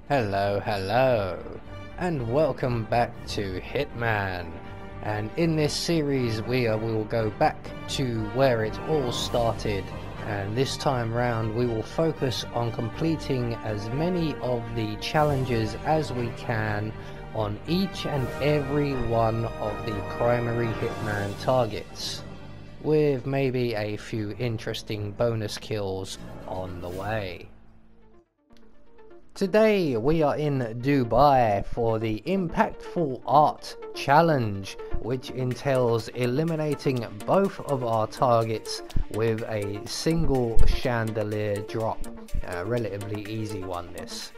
Hello, and welcome back to Hitman. And in this series we will go back to where it all started, and this time round we will focus on completing as many of the challenges as we can on each and every one of the primary Hitman targets, with maybe a few interesting bonus kills on the way. Today we are in Dubai for the Impactful Art Challenge, which entails eliminating both of our targets with a single chandelier drop. A relatively easy one this.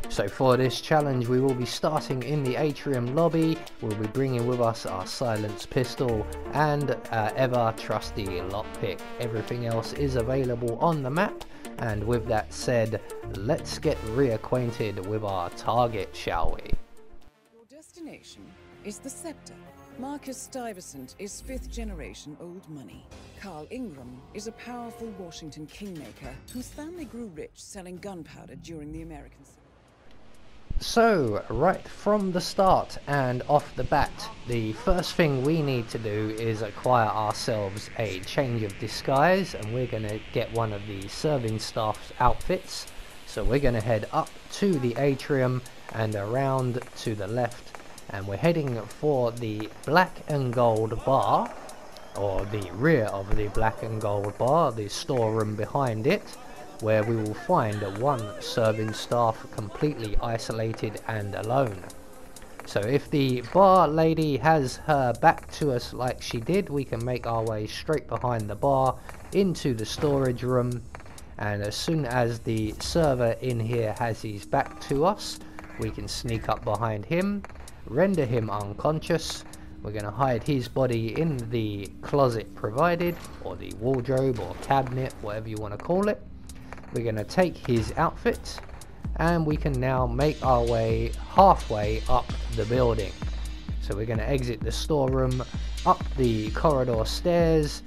So for this challenge we will be starting in the atrium lobby. We'll be bringing with us our silenced pistol and ever trusty lockpick. Everything else is available on the map. And with that said, let's get reacquainted with our target, shall we? Your destination is the Scepter. Marcus Stuyvesant is 5th generation old money. Carl Ingram is a powerful Washington kingmaker whose family grew rich selling gunpowder during the American Civil War. So, right from the start and off the bat, the first thing we need to do is acquire ourselves a change of disguise, and we're going to get one of the serving staff's outfits. So we're going to head up to the atrium and around to the left, and we're heading for the black and gold bar, or the rear of the black and gold bar, the storeroom behind it, where we will find one serving staff completely isolated and alone. So if the bar lady has her back to us like she did, we can make our way straight behind the bar into the storage room, and as soon as the server in here has his back to us, we can sneak up behind him, render him unconscious. We're going to hide his body in the closet provided, or the wardrobe or cabinet, whatever you want to call it. We're going to take his outfit, and we can now make our way halfway up the building. So we're going to exit the storeroom, up the corridor stairs,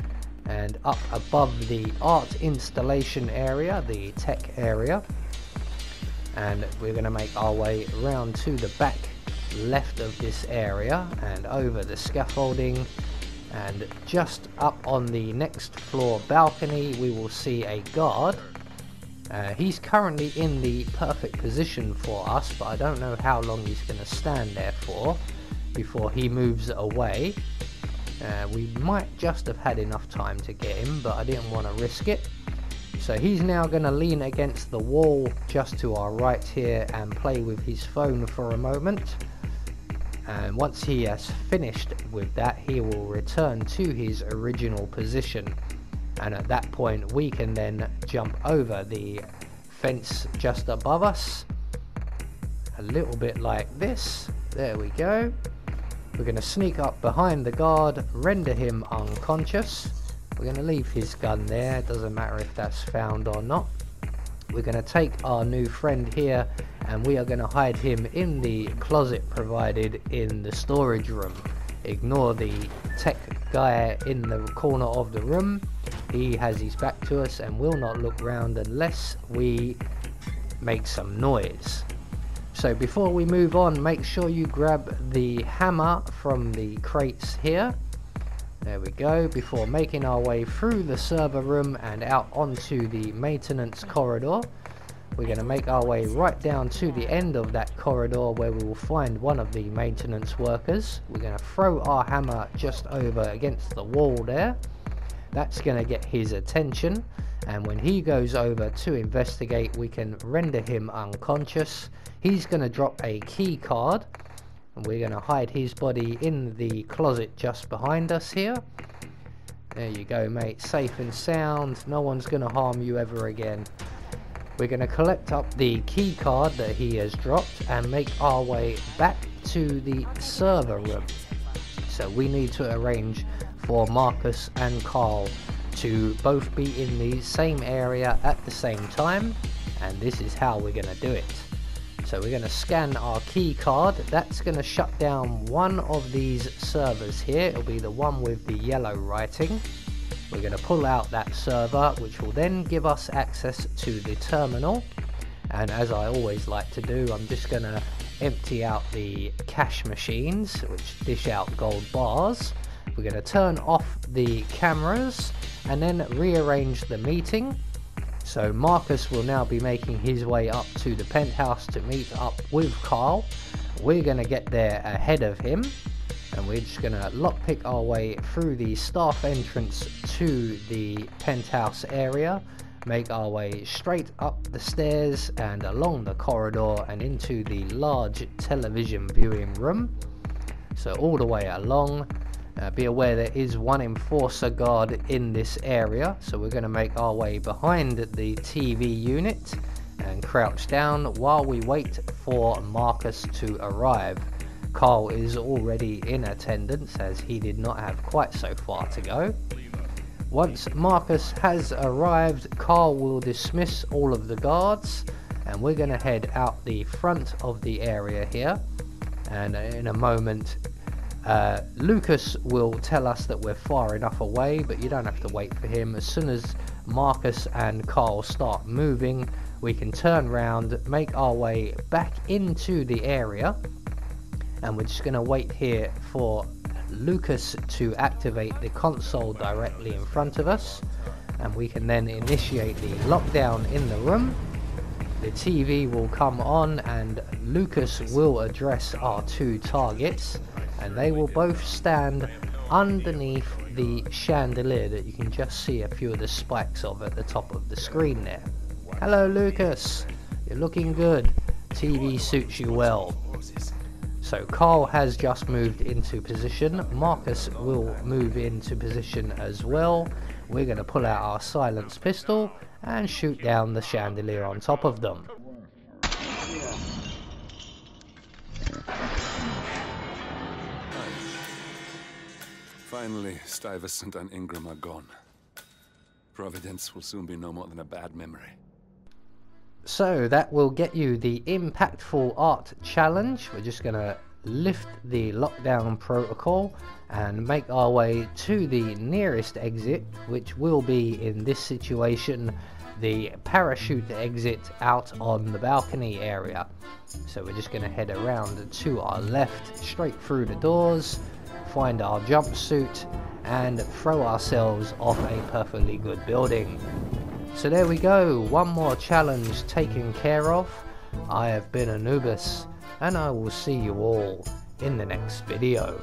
and up above the art installation area, the tech area. And we're going to make our way around to the back left of this area and over the scaffolding. And just up on the next floor balcony we will see a guard. He's currently in the perfect position for us, but I don't know how long he's going to stand there for before he moves away. We might just have had enough time to get him, but I didn't want to risk it. So he's now going to lean against the wall just to our right here and play with his phone for a moment. And once he has finished with that, he will return to his original position. And at that point we can then jump over the fence just above us, a little bit like this. There we go. We're going to sneak up behind the guard, render him unconscious. We're going to leave his gun there, doesn't matter if that's found or not. We're going to take our new friend here and we are going to hide him in the closet provided in the storage room. Ignore the tech guy in the corner of the room. He has his back to us and will not look round unless we make some noise. So before we move on, make sure you grab the hammer from the crates here. There we go. Before making our way through the server room and out onto the maintenance corridor, we're going to make our way right down to the end of that corridor where we will find one of the maintenance workers. We're going to throw our hammer just over against the wall there. That's going to get his attention, and when he goes over to investigate, we can render him unconscious. He's going to drop a key card, and we're going to hide his body in the closet just behind us here. There you go, mate, safe and sound. No one's going to harm you ever again. We're going to collect up the key card that he has dropped and make our way back to the server room. So we need to arrange for Marcus and Carl to both be in the same area at the same time, and this is how we're going to do it. So we're going to scan our key card. That's going to shut down one of these servers here. It'll be the one with the yellow writing. We're going to pull out that server, which will then give us access to the terminal. And as I always like to do, I'm just going to empty out the cash machines, which dish out gold bars. We're going to turn off the cameras and then rearrange the meeting. So Marcus will now be making his way up to the penthouse to meet up with Carl. We're going to get there ahead of him, and we're just going to lockpick our way through the staff entrance to the penthouse area, make our way straight up the stairs and along the corridor and into the large television viewing room. So all the way along. Be aware there is one enforcer guard in this area, so we're going to make our way behind the TV unit and crouch down while we wait for Marcus to arrive. Carl is already in attendance as he did not have quite so far to go. Once Marcus has arrived, Carl will dismiss all of the guards and we're going to head out the front of the area here, and in a moment Lucas will tell us that we're far enough away, but you don't have to wait for him. As soon as Marcus and Carl start moving, we can turn round, make our way back into the area, and we're just going to wait here for Lucas to activate the console directly in front of us, and we can then initiate the lockdown in the room. The TV will come on and Lucas will address our two targets, and they will both stand underneath the chandelier that you can just see a few of the spikes of at the top of the screen there. Hello Lucas, you're looking good. TV suits you well. So Carl has just moved into position. Marcus will move into position as well. We're going to pull out our silenced pistol and shoot down the chandelier on top of them. Finally, Stuyvesant and Ingram are gone. Providence will soon be no more than a bad memory. So that will get you the impactful art challenge. We're just going to lift the lockdown protocol and make our way to the nearest exit, which will be, in this situation, the parachute exit out on the balcony area. So we're just going to head around to our left, straight through the doors, find our jumpsuit and throw ourselves off a perfectly good building. So there we go, one more challenge taken care of. I have been Anubis, and I will see you all in the next video.